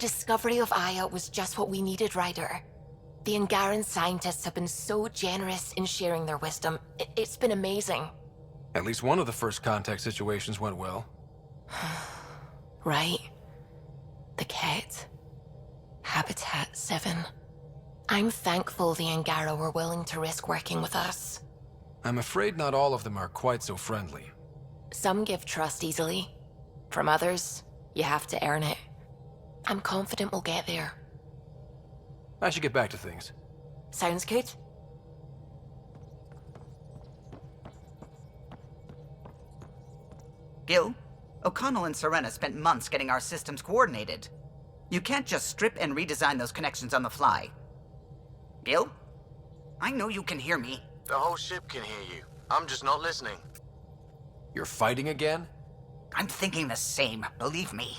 discovery of Aya was just what we needed, Ryder. The Angaran scientists have been so generous in sharing their wisdom. It's been amazing. At least one of the first contact situations went well. Right? The Ket. Habitat 7. I'm thankful the Angara were willing to risk working with us. I'm afraid not all of them are quite so friendly. Some give trust easily. From others, you have to earn it. I'm confident we'll get there. I should get back to things. Sounds good. Gil, O'Connell and Serena spent months getting our systems coordinated. You can't just strip and redesign those connections on the fly. Gil? I know you can hear me. The whole ship can hear you. I'm just not listening. You're fighting again? I'm thinking the same, believe me.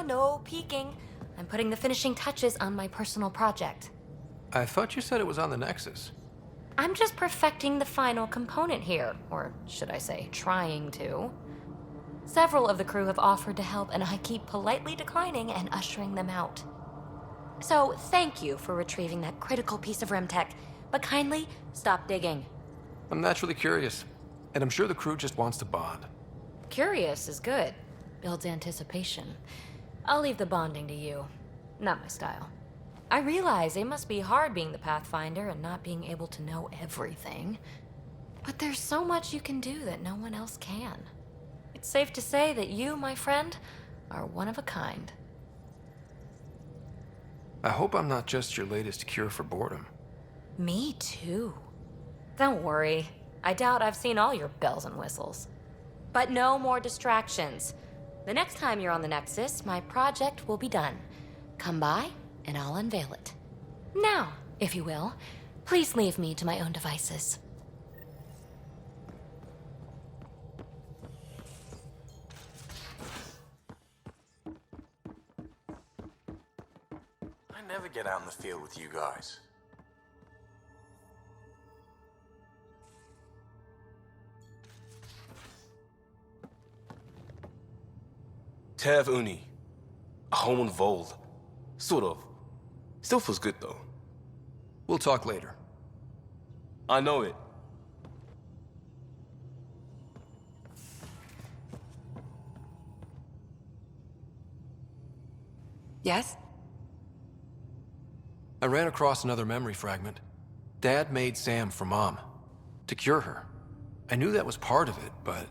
No peeking. I'm putting the finishing touches on my personal project. I thought you said it was on the Nexus. I'm just perfecting the final component here, or should I say, trying to. Several of the crew have offered to help, and I keep politely declining and ushering them out. So, thank you for retrieving that critical piece of Remtech, but kindly stop digging. I'm naturally curious, and I'm sure the crew just wants to bond. Curious is good. Builds anticipation. I'll leave the bonding to you. Not my style. I realize it must be hard being the Pathfinder and not being able to know everything. But there's so much you can do that no one else can. It's safe to say that you, my friend, are one of a kind. I hope I'm not just your latest cure for boredom. Me too. Don't worry. I doubt I've seen all your bells and whistles. But no more distractions. The next time you're on the Nexus, my project will be done. Come by, and I'll unveil it. Now, if you will, please leave me to my own devices. I never get out in the field with you guys. Tev Uni. A home involved. Sort of. Still feels good though. We'll talk later. I know it. Yes? I ran across another memory fragment. Dad made Sam for Mom. To cure her. I knew that was part of it, but...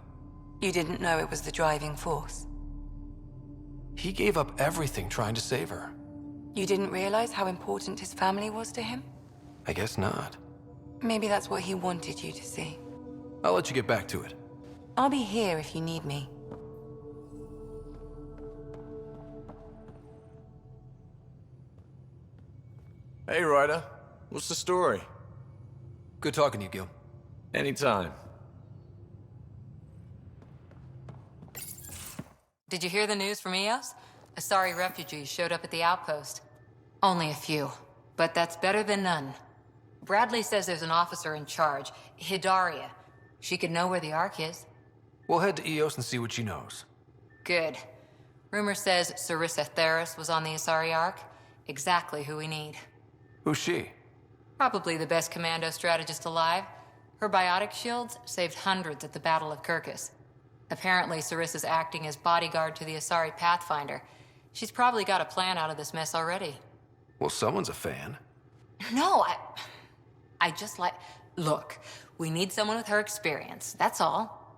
You didn't know it was the driving force? he gave up everything trying to save her. You didn't realize how important his family was to him? I guess not. Maybe that's what he wanted you to see. I'll let you get back to it. I'll be here if you need me. Hey, Ryder. What's the story? Good talking to you, Gil. Anytime. Did you hear the news from Eos? Asari refugees showed up at the outpost. Only a few, but that's better than none. Bradley says there's an officer in charge, Hidaria. She could know where the Ark is. We'll head to Eos and see what she knows. Good. Rumor says Sarissa Theris was on the Asari Ark. Exactly who we need. Who's she? Probably the best commando strategist alive. Her biotic shields saved hundreds at the Battle of Kirkus. Apparently, Sarissa's acting as bodyguard to the Asari Pathfinder. She's probably got a plan out of this mess already. Well, someone's a fan. No, I just like... Look, we need someone with her experience, that's all.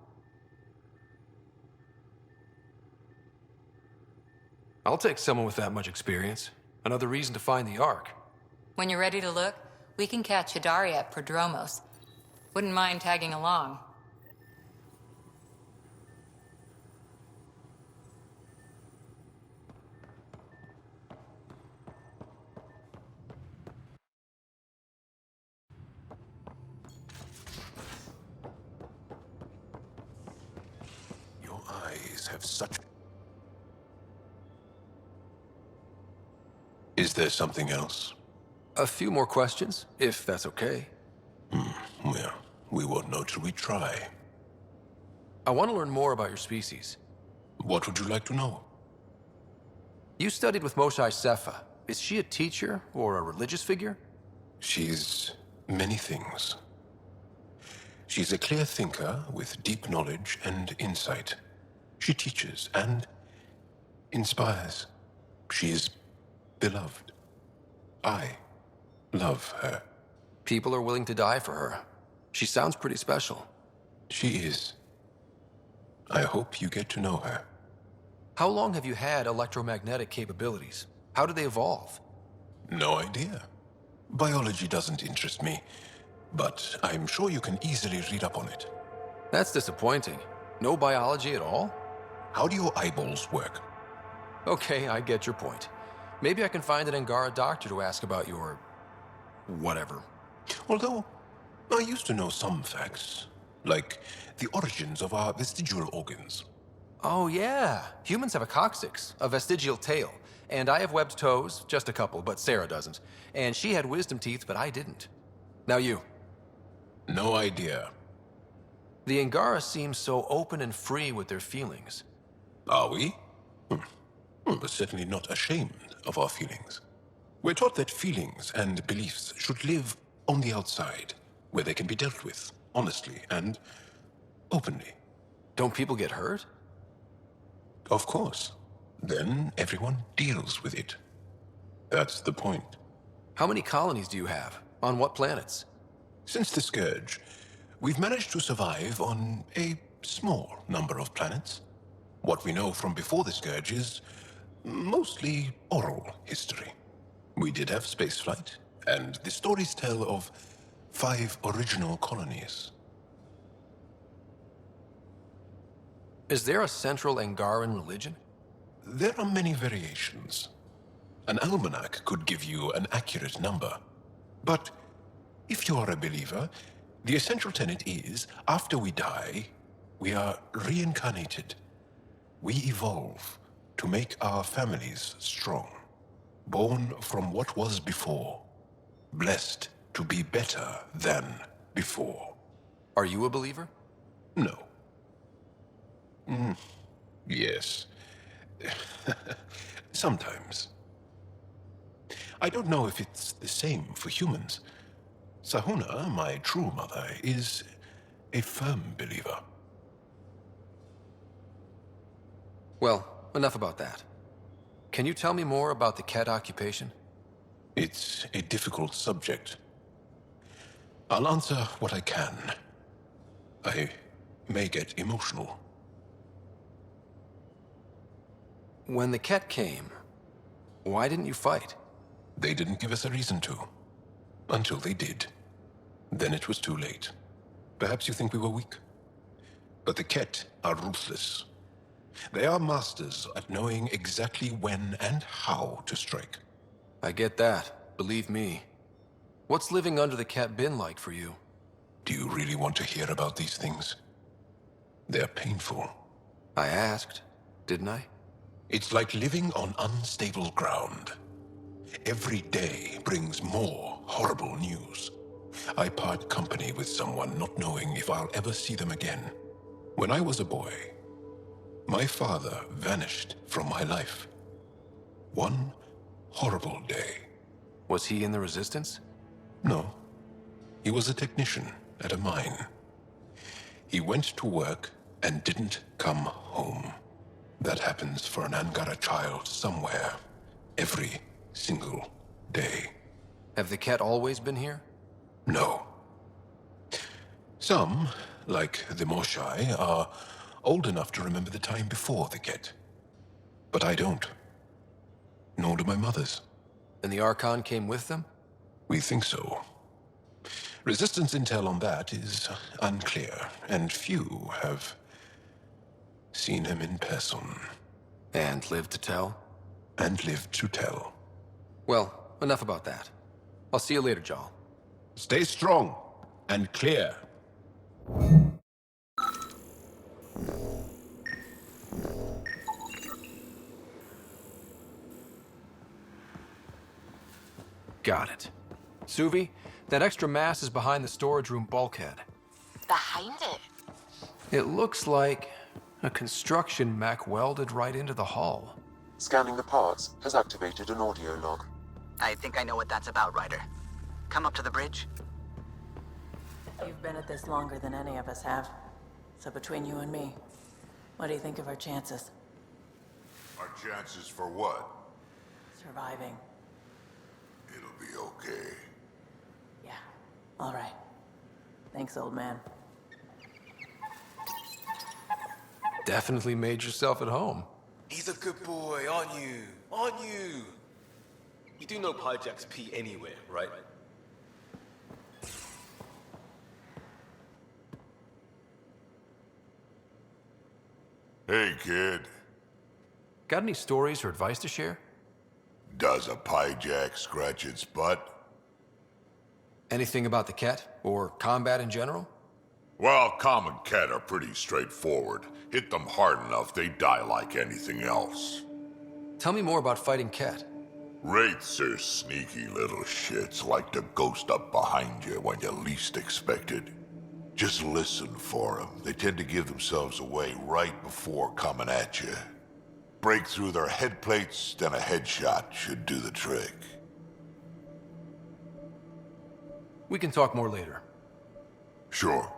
I'll take someone with that much experience. Another reason to find the Ark. When you're ready to look, we can catch Hidaria at Prodromos. Wouldn't mind tagging along. Your eyes have such... Is there something else? A few more questions, if that's okay. Well, We won't know till we try. I want to learn more about your species. What would you like to know? You studied with Moshae Sepha. Is she a teacher or a religious figure? She's many things. She's a clear thinker with deep knowledge and insight. She teaches and inspires. She's beloved. I love her. People are willing to die for her. She sounds pretty special. She is. I hope you get to know her. How long have you had electromagnetic capabilities? How did they evolve? No idea. Biology doesn't interest me, but I'm sure you can easily read up on it. That's disappointing. No biology at all? How do your eyeballs work? Okay, I get your point. Maybe I can find an Angara doctor to ask about your... whatever. Although, I used to know some facts, like the origins of our vestigial organs. Oh yeah, humans have a coccyx, a vestigial tail, and I have webbed toes, just a couple, but Sarah doesn't. And she had wisdom teeth, but I didn't. Now you. No idea. The Angara seem so open and free with their feelings. Are we? We're certainly not ashamed of our feelings. We're taught that feelings and beliefs should live on the outside, where they can be dealt with, honestly and openly. Don't people get hurt? Of course. Then everyone deals with it. That's the point. How many colonies do you have? On what planets? Since the Scourge, we've managed to survive on a small number of planets. What we know from before the Scourge is mostly oral history. We did have spaceflight, and the stories tell of 5 original colonies. Is there a central Angaran religion? There are many variations. An almanac could give you an accurate number. But if you are a believer, the essential tenet is, after we die, we are reincarnated. We evolve to make our families strong. Born from what was before. Blessed to be better than before. Are you a believer? No. Yes. Sometimes. I don't know if it's the same for humans. Sahuna, my true mother, is a firm believer. Well, enough about that. Can you tell me more about the Ket occupation? It's a difficult subject. I'll answer what I can. I may get emotional. When the Ket came, why didn't you fight? They didn't give us a reason to. Until they did. Then it was too late. Perhaps you think we were weak. But the Ket are ruthless. They are masters at knowing exactly when and how to strike. I get that, believe me. What's living under the Ket been like for you? Do you really want to hear about these things? They're painful. I asked, didn't I? It's like living on unstable ground. Every day brings more horrible news. I part company with someone not knowing if I'll ever see them again. When I was a boy, my father vanished from my life. One horrible day. Was he in the Resistance? No. He was a technician at a mine. He went to work and didn't come home. That happens for an Angara child somewhere, every single day. Have the Ket always been here? No. Some, like the Moshae, are old enough to remember the time before the Ket. But I don't. Nor do my mothers. And the Archon came with them? We think so. Resistance intel on that is unclear, and few have seen him in person. And lived to tell? And lived to tell. Well, enough about that. I'll see you later, Jal. Stay strong and clear. Got it. Suvi, that extra mass is behind the storage room bulkhead. behind it? It looks like a construction mech welded right into the hull. Scanning the parts has activated an audio log. I think I know what that's about, Ryder. Come up to the bridge. You've been at this longer than any of us have. So between you and me, what do you think of our chances? Our chances for what? Surviving. It'll be okay. Yeah, all right. Thanks, old man. Definitely made yourself at home. He's a good boy, aren't you? Aren't you? You do know Pyjack's pee anywhere, right? Hey, kid. Got any stories or advice to share? Does a Pyjack scratch its butt? Anything about the Ket, or combat in general? Well, common Ket are pretty straightforward. Hit them hard enough, they die like anything else. Tell me more about fighting Ket. Wraiths are sneaky little shits, like to ghost up behind you when you least expect it. Just listen for them. They tend to give themselves away right before coming at you. Break through their head plates, then a headshot should do the trick. We can talk more later. Sure.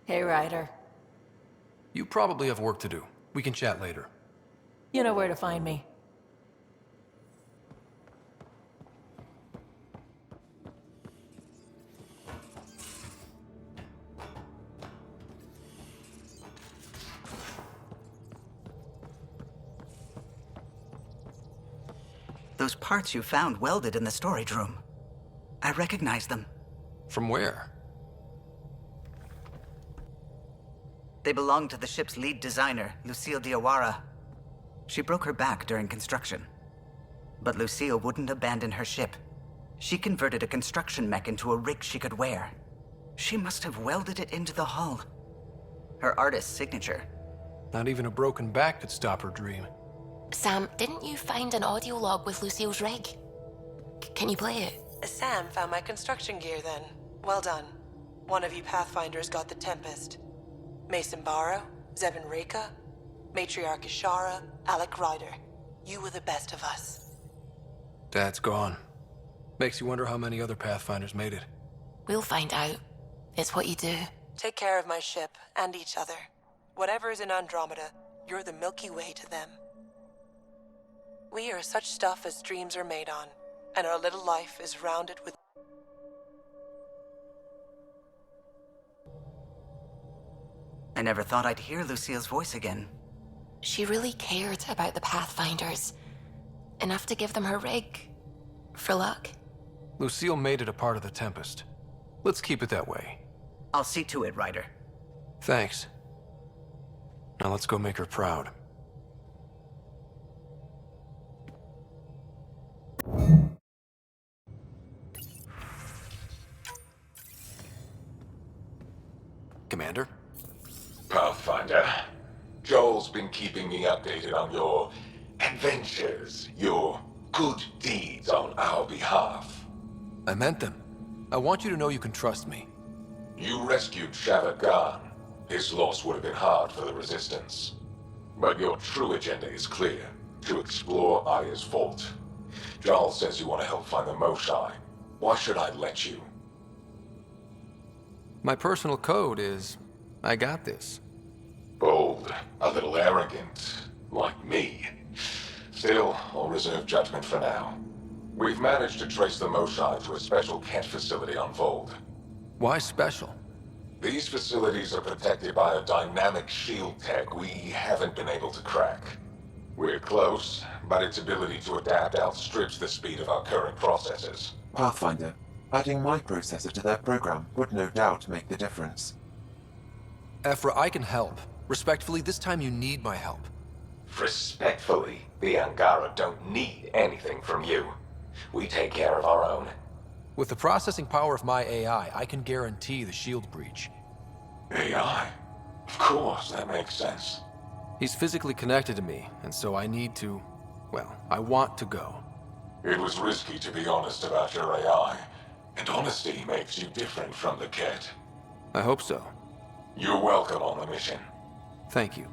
Hey, Ryder. You probably have work to do. We can chat later. You know where to find me. Those parts you found welded in the storage room. I recognize them. From where? They belong to the ship's lead designer, Lucille Diawara. She broke her back during construction. But Lucille wouldn't abandon her ship. She converted a construction mech into a rig she could wear. She must have welded it into the hull. Her artist's signature. Not even a broken back could stop her dream. Sam, didn't you find an audio log with Lucille's rig? Can you play it? Sam found my construction gear then. Well done. One of you Pathfinders got the Tempest. Mason Barrow, Zevin Reka, Matriarch Ishara, Alec Ryder. You were the best of us. Dad's gone. Makes you wonder how many other Pathfinders made it. We'll find out. It's what you do. Take care of my ship and each other. Whatever is in Andromeda, you're the Milky Way to them. We are such stuff as dreams are made on, and our little life is rounded with... I never thought I'd hear Lucille's voice again. She really cared about the Pathfinders. Enough to give them her rig. For luck. Lucille made it a part of the Tempest. Let's keep it that way. I'll see to it, Ryder. Thanks. Now let's go make her proud. Commander? Pathfinder, Joel's been keeping me updated on your adventures, your good deeds on our behalf. I meant them. I want you to know you can trust me. You rescued Shavad Khan. His loss would have been hard for the Resistance. But your true agenda is clear, to explore Aya's vault. Jarl says you want to help find the Moshae. Why should I let you? My personal code is, I got this. Bold, a little arrogant, like me. Still, I'll reserve judgment for now. We've managed to trace the Moshae to a special Kent facility on Vold. Why special? These facilities are protected by a dynamic shield tech we haven't been able to crack. We're close, but its ability to adapt outstrips the speed of our current processors. Pathfinder, adding my processor to their program would no doubt make the difference. Ephra, I can help. Respectfully, this time you need my help. Respectfully, the Angara don't need anything from you. We take care of our own. With the processing power of my AI, I can guarantee the shield breach. AI? Of course, that makes sense. He's physically connected to me, and so I need to... well, I want to go. It was risky to be honest about your AI, and honesty makes you different from the Ket. I hope so. You're welcome on the mission. Thank you.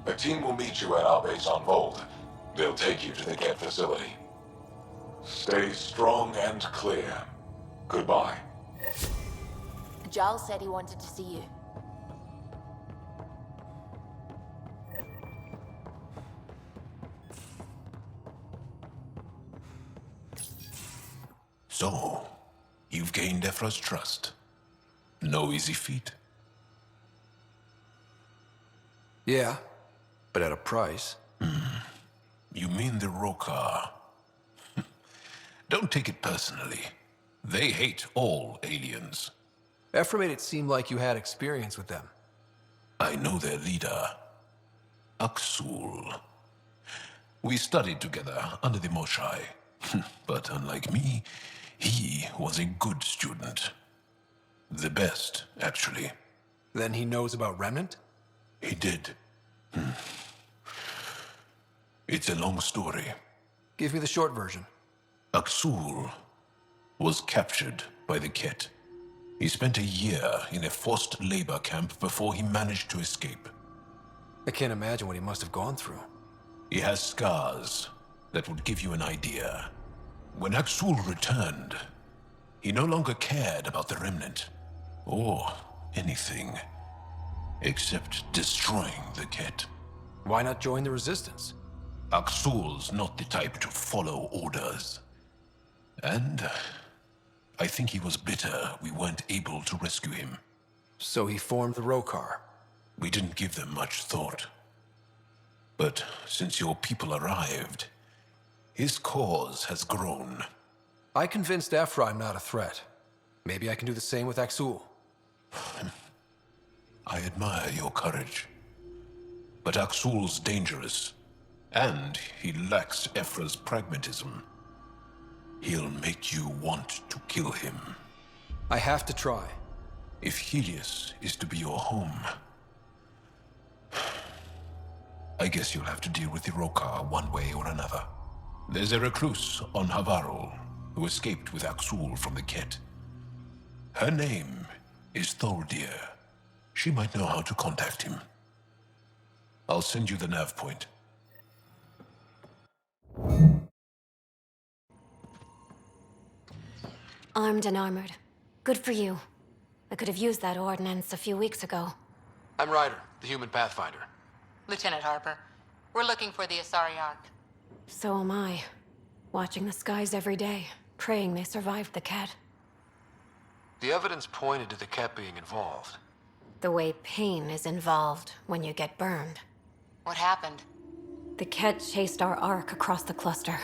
A team will meet you at our base on Vold. They'll take you to the Ket facility. Stay strong and clear. Goodbye. Giles said he wanted to see you. So, you've gained Ephra's trust. No easy feat. Yeah, but at a price. You mean the Rokar? Don't take it personally. They hate all aliens. Ephra made it seem like you had experience with them. I know their leader, Aksul. We studied together under the Moshai. But unlike me, he was a good student. The best, actually. Then he knows about Remnant? He did. It's a long story. Give me the short version. Aksul was captured by the Ket. He spent a year in a forced labor camp before he managed to escape. I can't imagine what he must have gone through. He has scars that would give you an idea. When Aksul returned, he no longer cared about the Remnant, or anything, except destroying the Ket. Why not join the Resistance? Aksul's not the type to follow orders. And I think he was bitter we weren't able to rescue him. So he formed the Rokar. We didn't give them much thought. But since your people arrived, his cause has grown. I convinced Ephra I'm not a threat. Maybe I can do the same with Aksul. I admire your courage. But Aksul's dangerous, and he lacks Ephra's pragmatism. He'll make you want to kill him. I have to try. If Helios is to be your home, I guess you'll have to deal with the Rokar one way or another. There's a recluse on Havarul who escaped with Aksul from the Ket. Her name is Tholdir. She might know how to contact him. I'll send you the nav point. Armed and armored. Good for you. I could have used that ordnance a few weeks ago. I'm Ryder, the human pathfinder. Lieutenant Harper, we're looking for the Asari Ark. So am I. Watching the skies every day, praying they survived the Ket. The evidence pointed to the Ket being involved. The way pain is involved when you get burned. What happened? The Ket chased our Ark across the cluster.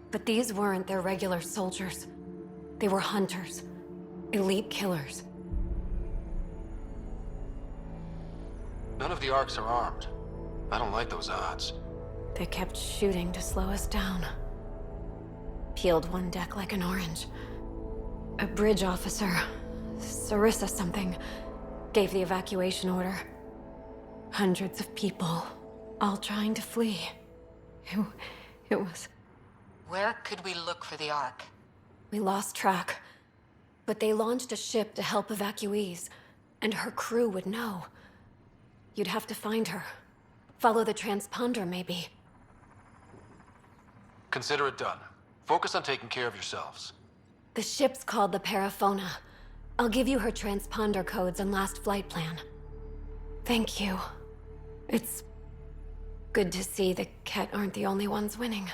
But these weren't their regular soldiers. They were hunters. Elite killers. None of the Arks are armed. I don't like those odds. They kept shooting to slow us down. Peeled one deck like an orange. A bridge officer, Sarissa something, gave the evacuation order. Hundreds of people, all trying to flee. It was... Where could we look for the Ark? We lost track. But they launched a ship to help evacuees, and her crew would know. You'd have to find her. Follow the transponder, maybe. Consider it done. Focus on taking care of yourselves. The ship's called the Paraphona. I'll give you her transponder codes and last flight plan. Thank you. It's good to see the Ket aren't the only ones winning.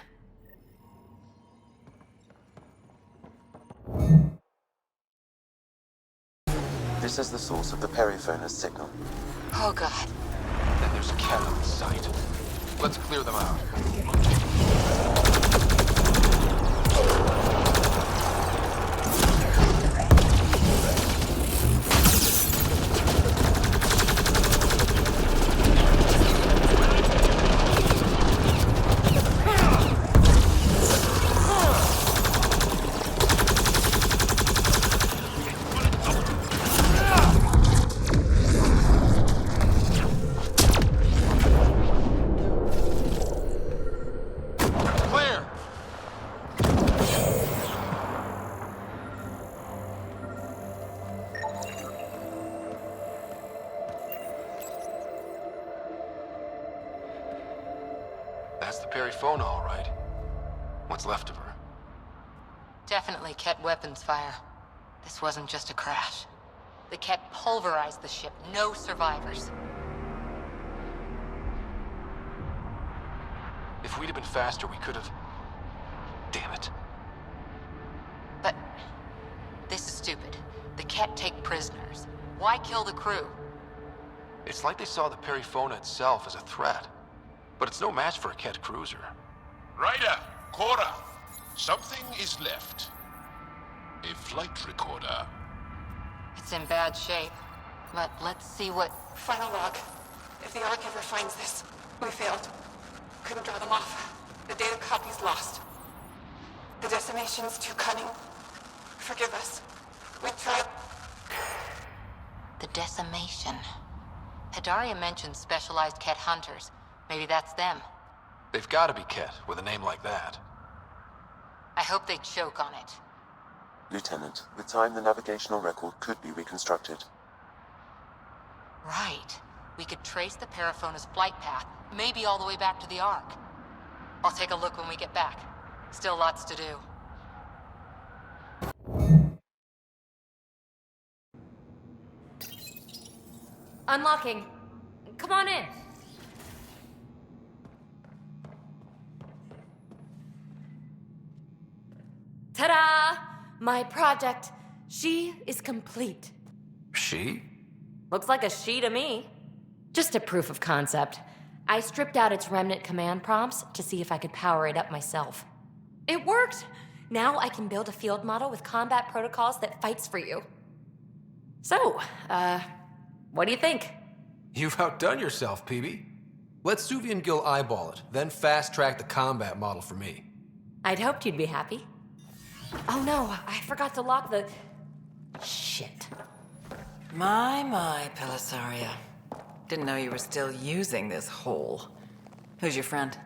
This is the source of the Periphona's signal. Oh, God. Then there's a Ket on site. Let's clear them out. That's the Perifona, all right. What's left of her? Definitely Ket weapons fire. This wasn't just a crash. The Ket pulverized the ship. No survivors. If we'd have been faster, we could have... Damn it. But this is stupid. The Ket take prisoners. Why kill the crew? It's like they saw the Perifona itself as a threat. But it's no match for a Ket cruiser. Ryder, Cora, something is left. A flight recorder. It's in bad shape. But let's see what... Final log. If the Ark ever finds this, we failed. Couldn't draw them off. The data copy's lost. The decimation's too cunning. Forgive us. We tried. The decimation. Hidaria mentioned specialized Ket hunters. Maybe that's them. They've got to be Ket with a name like that. I hope they choke on it. Lieutenant, with time the navigational record could be reconstructed. Right. We could trace the Perifona's flight path, maybe all the way back to the Ark. I'll take a look when we get back. Still lots to do. Unlocking. Come on in. Ta-da! My project. She is complete. She? Looks like a she to me. Just a proof of concept. I stripped out its remnant command prompts to see if I could power it up myself. It worked! Now I can build a field model with combat protocols that fights for you. So, what do you think? You've outdone yourself, PB. Let Suvian Gill eyeball it, then fast-track the combat model for me. I'd hoped you'd be happy. Oh no, I forgot to lock the... Shit. My, Pelisaria. Didn't know you were still using this hole. Who's your friend?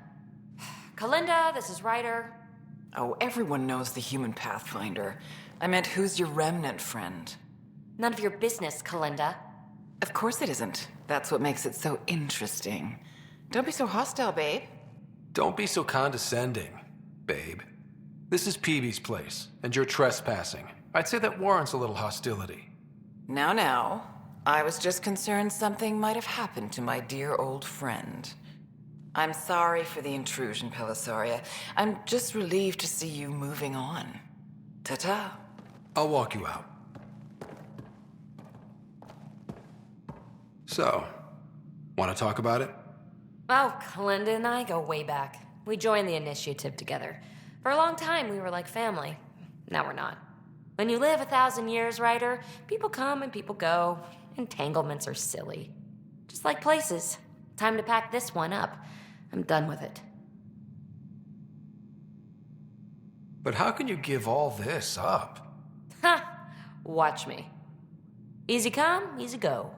Kalinda, this is Ryder. Oh, everyone knows the human Pathfinder. I meant, who's your remnant friend? None of your business, Kalinda. Of course it isn't. That's what makes it so interesting. Don't be so hostile, babe. Don't be so condescending, babe. This is PB's place, and you're trespassing. I'd say that warrants a little hostility. Now. I was just concerned something might have happened to my dear old friend. I'm sorry for the intrusion, Pelisaria. I'm just relieved to see you moving on. Ta-ta. I'll walk you out. So, want to talk about it? Oh, Kalinda and I go way back. We joined the initiative together. For a long time, we were like family. Now we're not. When you live 1,000 years, Ryder, people come and people go. Entanglements are silly. Just like places. Time to pack this one up. I'm done with it. But how can you give all this up? Ha! Watch me. Easy come, easy go.